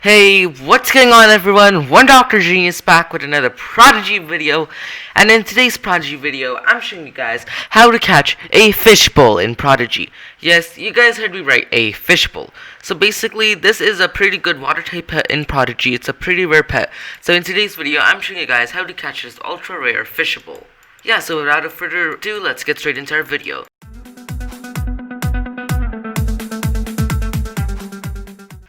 Hey, what's going on everyone? 1DoctorGenius back with another Prodigy video, and in today's Prodigy video, I'm showing you guys how to catch a fishbowl in Prodigy. Yes, you guys heard me right, a fishbowl. So basically, this is a pretty good water type pet in Prodigy. It's a pretty rare pet. So in today's video, I'm showing you guys how to catch this ultra rare fishbowl. Yeah, so without further ado, let's get straight into our video.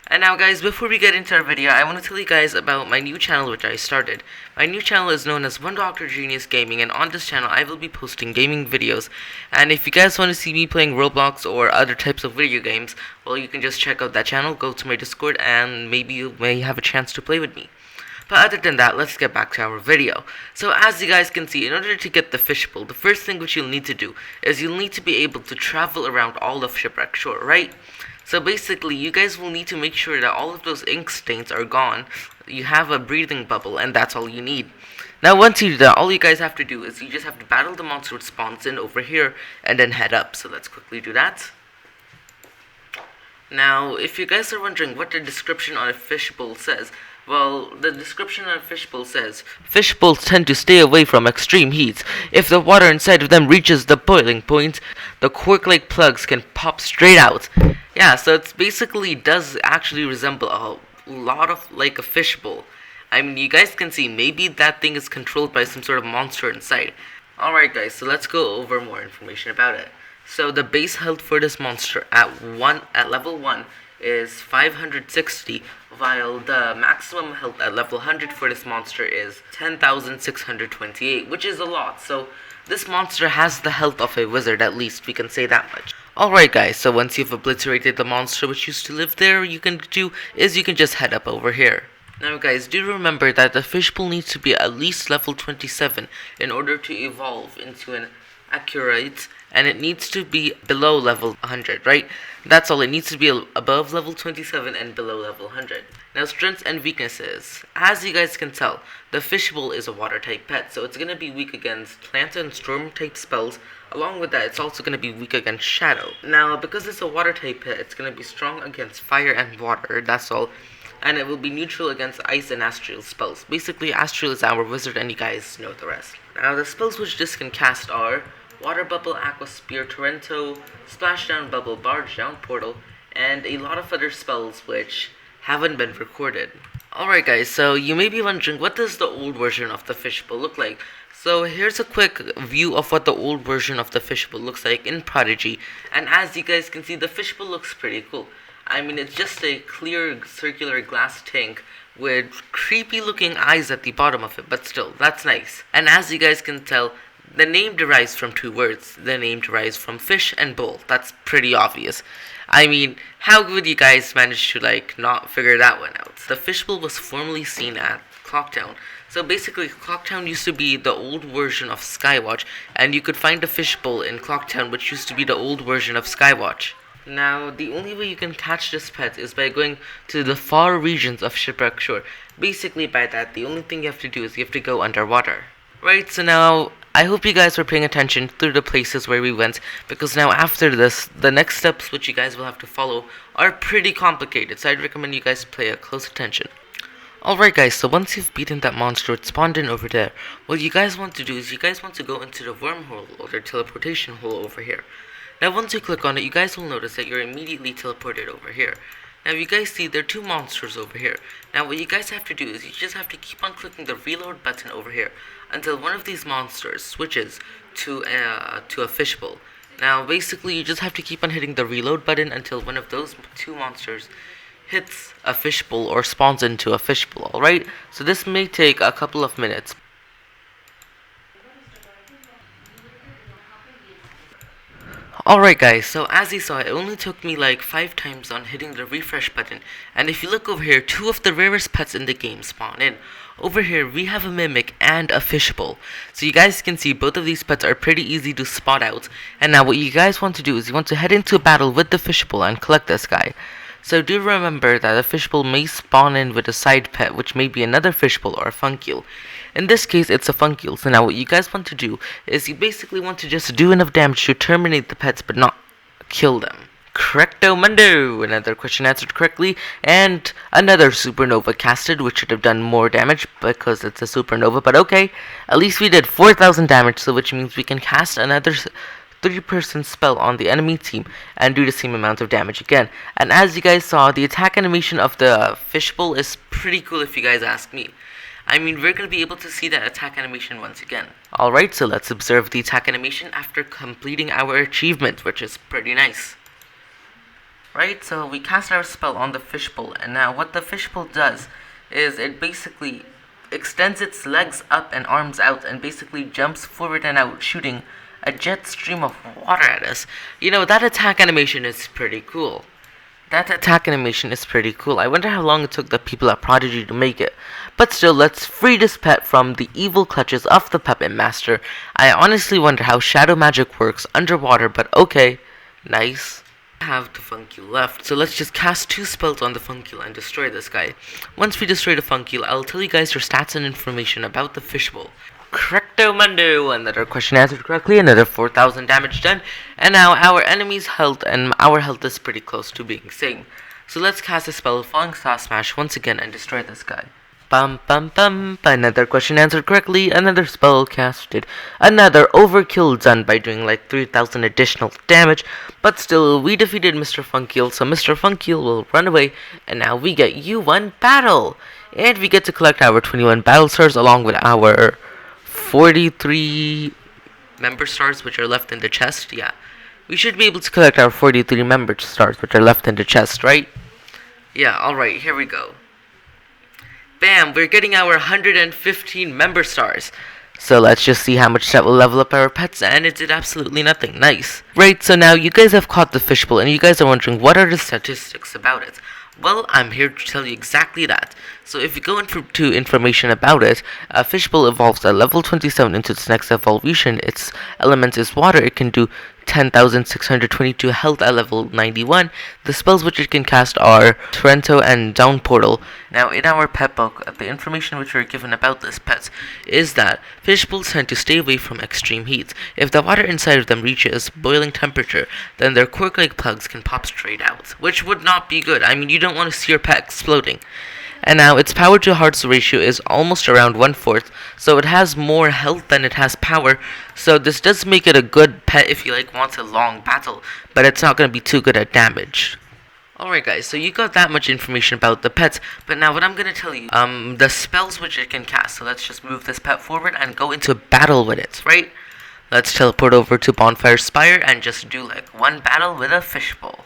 And now guys, before we get into our video, I want to tell you guys about my new channel which I started. My new channel is known as 1DoctorGenius Gaming, and on this channel I will be posting gaming videos. And if you guys want to see me playing Roblox or other types of video games, well, you can just check out that channel, go to my Discord, and maybe you may have a chance to play with me. But other than that, let's get back to our video. So as you guys can see, in order to get the fishbowl, the first thing which you'll need to do is you'll need to be able to travel around all of Shipwreck Shore, right? So basically, you guys will need to make sure that all of those ink stains are gone. You have a breathing bubble, and that's all you need. Now once you do that, all you guys have to do is you just have to battle the monster which spawns in over here, and then head up. So let's quickly do that. Now, if you guys are wondering what the description on a fishbowl says, well, the description on a fishbowl says, fishbowls tend to stay away from extreme heat. If the water inside of them reaches the boiling point, the cork-like plugs can pop straight out. Yeah, so it basically does actually resemble a lot of like a fishbowl. I mean, you guys can see maybe that thing is controlled by some sort of monster inside. Alright guys, so let's go over more information about it. So the base health for this monster at level 1 is 560, while the maximum health at level 100 for this monster is 10,628, which is a lot. So this monster has the health of a wizard, at least we can say that much. Alright guys, so once you've obliterated the monster which used to live there, you can just head up over here. Now guys, do remember that the fishbowl needs to be at least level 27 in order to evolve into an accurate, and it needs to be below level 100, right? That's all, it needs to be above level 27 and below level 100. Now strengths and weaknesses. As you guys can tell, the fishbowl is a water type pet, so it's going to be weak against plant and storm type spells. Along with that, it's also going to be weak against shadow. Now, because it's a water type pet, it's going to be strong against fire and water, that's all. And it will be neutral against ice and astral spells. Basically, astral is our wizard, and you guys know the rest. Now, the spells which this can cast are Water Bubble, Aqua Spear, Torrento, Splashdown, Bubble, Barge Down, Portal, and a lot of other spells which haven't been recorded. Alright guys, so you may be wondering, what does the old version of the fishbowl look like? So here's a quick view of what the old version of the fishbowl looks like in Prodigy, and as you guys can see, the fishbowl looks pretty cool. I mean, it's just a clear circular glass tank with creepy looking eyes at the bottom of it, but still, that's nice. And as you guys can tell, the name derives from two words. The name derives from fish and bowl. That's pretty obvious. I mean, how would you guys manage to not figure that one out? The fishbowl was formerly seen at Clocktown. So basically, Clocktown used to be the old version of Skywatch, and you could find a fishbowl in Clocktown which used to be the old version of Skywatch. Now, the only way you can catch this pet is by going to the far regions of Shipwreck Shore. Basically, by that, the only thing you have to do is you have to go underwater. Right, so now, I hope you guys were paying attention through the places where we went, because now after this, the next steps which you guys will have to follow are pretty complicated, so I'd recommend you guys pay close attention. Alright guys, so once you've beaten that monster, it spawned in over there. What you guys want to do is you guys want to go into the wormhole, or the teleportation hole over here. Now once you click on it, you guys will notice that you're immediately teleported over here. Now you guys see there are two monsters over here. Now what you guys have to do is you just have to keep on clicking the reload button over here until one of these monsters switches to a fishbowl. Now basically you just have to keep on hitting the reload button until one of those two monsters hits a fishbowl or spawns into a fishbowl, alright? So this may take a couple of minutes. Alright guys, so as you saw, it only took me 5 times on hitting the refresh button, and if you look over here, 2 of the rarest pets in the game spawn in. Over here, we have a mimic and a fishbowl. So you guys can see both of these pets are pretty easy to spot out, and now what you guys want to do is you want to head into a battle with the fishbowl and collect this guy. So do remember that a fishbowl may spawn in with a side pet, which may be another fishbowl or a funcule. In this case, it's a funcule. So now what you guys want to do is you basically want to just do enough damage to terminate the pets but not kill them. Correcto mundo! Another question answered correctly, and another supernova casted, which should have done more damage because it's a supernova, but okay. At least we did 4,000 damage, so which means we can cast another 3-person spell on the enemy team and do the same amount of damage again. And as you guys saw, the attack animation of the fishbowl is pretty cool if you guys ask me. I mean, we're going to be able to see that attack animation once again. Alright, so let's observe the attack animation after completing our achievement, which is pretty nice. Right, so we cast our spell on the fishbowl, and now what the fishbowl does is it basically extends its legs up and arms out and basically jumps forward and out, shooting a jet stream of water at us. You know, that attack animation is pretty cool. I wonder how long it took the people at Prodigy to make it. But still, let's free this pet from the evil clutches of the Puppet Master. I honestly wonder how shadow magic works underwater, but okay. Nice. Have the Funkule left, so let's just cast 2 spells on the Funkule and destroy this guy. Once we destroy the Funkule, I'll tell you guys your stats and information about the fishbowl. Correcto mundo! Another question answered correctly, another 4,000 damage done, and now our enemy's health and our health is pretty close to being same. So let's cast a spell of Falling Star Smash once again and destroy this guy. Bum bum bum. Another question answered correctly, another spell casted, another overkill done by doing like 3,000 additional damage, but still we defeated Mr. Funkule, so Mr. Funkule will run away, and now we get U1 battle, and we get to collect our 21 battle stars along with our 43 member stars which are left in the chest. Yeah, we should be able to collect our 43 member stars which are left in the chest, right? Yeah, alright, here we go. Bam, we're getting our 115 member stars. So let's just see how much that will level up our pets, and it did absolutely nothing. Nice. Right, so now you guys have caught the fishbowl, and you guys are wondering what are the statistics about it. Well, I'm here to tell you exactly that. So if you go into information about it, Fishbol evolves at level 27 into its next evolution. Its element is water. It can do 10,622 health at level 91. The spells which it can cast are Torrento and Down Portal. Now, in our pet book, the information which we're given about this pet is that Fishbols tend to stay away from extreme heat. If the water inside of them reaches boiling temperature, then their cork-like plugs can pop straight out, which would not be good. I mean, you don't want to see your pet exploding. And now, its power to hearts ratio is almost around 1/4, so it has more health than it has power, so this does make it a good pet if you want a long battle, but it's not going to be too good at damage. Alright guys, so you got that much information about the pets, but now what I'm going to tell you, the spells which it can cast, so let's just move this pet forward and go into battle with it, right? Let's teleport over to Bonfire Spire and just do one battle with a fishbowl.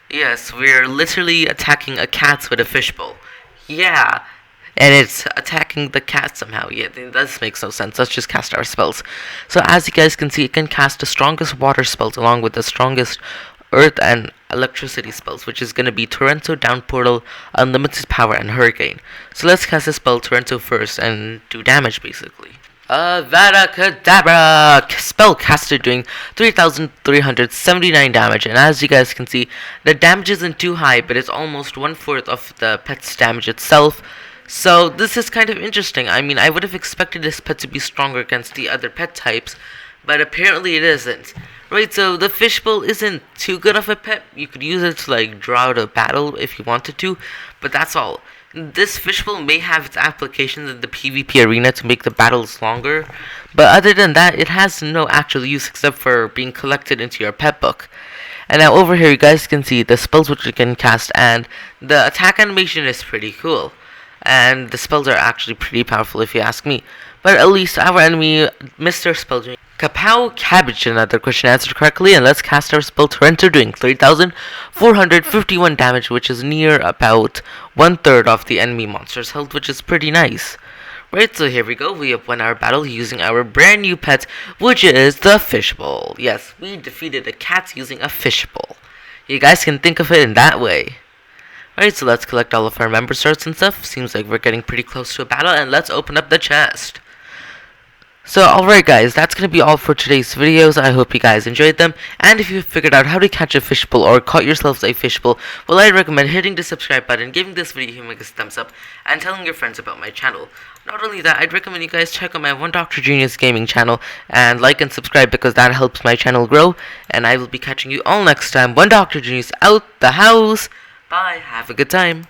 Yes, we're literally attacking a cat with a fishbowl. Yeah, and it's attacking the cat somehow. Yeah, that makes no sense. Let's just cast our spells. So as you guys can see, it can cast the strongest water spells along with the strongest earth and electricity spells, which is going to be Torrento, Down Portal, Unlimited Power, and Hurricane. So let's cast the spell Torrento first and do damage basically. Avada Kedavra! Spell casted doing 3,379 damage, and as you guys can see, the damage isn't too high, but it's almost 1/4 of the pet's damage itself. So this is kind of interesting. I mean, I would have expected this pet to be stronger against the other pet types, but apparently it isn't. Right, so the fishbowl isn't too good of a pet. You could use it to draw out a battle if you wanted to, but that's all. This fishbowl may have its applications in the PvP arena to make the battles longer, but other than that, it has no actual use except for being collected into your pet book. And now over here, you guys can see the spells which you can cast, and the attack animation is pretty cool. And the spells are actually pretty powerful if you ask me. But at least our enemy missed their spell doing Kapow Cabbage. Another question answered correctly, and let's cast our spell Torrento doing 3,451 damage, which is near about 1/3 of the enemy monster's health, which is pretty nice. Right, so here we go. We have won our battle using our brand new pet, which is the fishbowl. Yes, we defeated a cat using a fishbowl. You guys can think of it in that way. Alright, so let's collect all of our member stars and stuff. Seems like we're getting pretty close to a battle, and let's open up the chest. So alright guys, that's gonna be all for today's videos. I hope you guys enjoyed them, and if you figured out how to catch a fishbowl or caught yourselves a fishbowl, well, I recommend hitting the subscribe button, giving this video a thumbs up, and telling your friends about my channel. Not only that, I'd recommend you guys check out my 1DoctorGenius gaming channel and like and subscribe because that helps my channel grow, and I will be catching you all next time. 1DoctorGenius out the house. Bye, have a good time.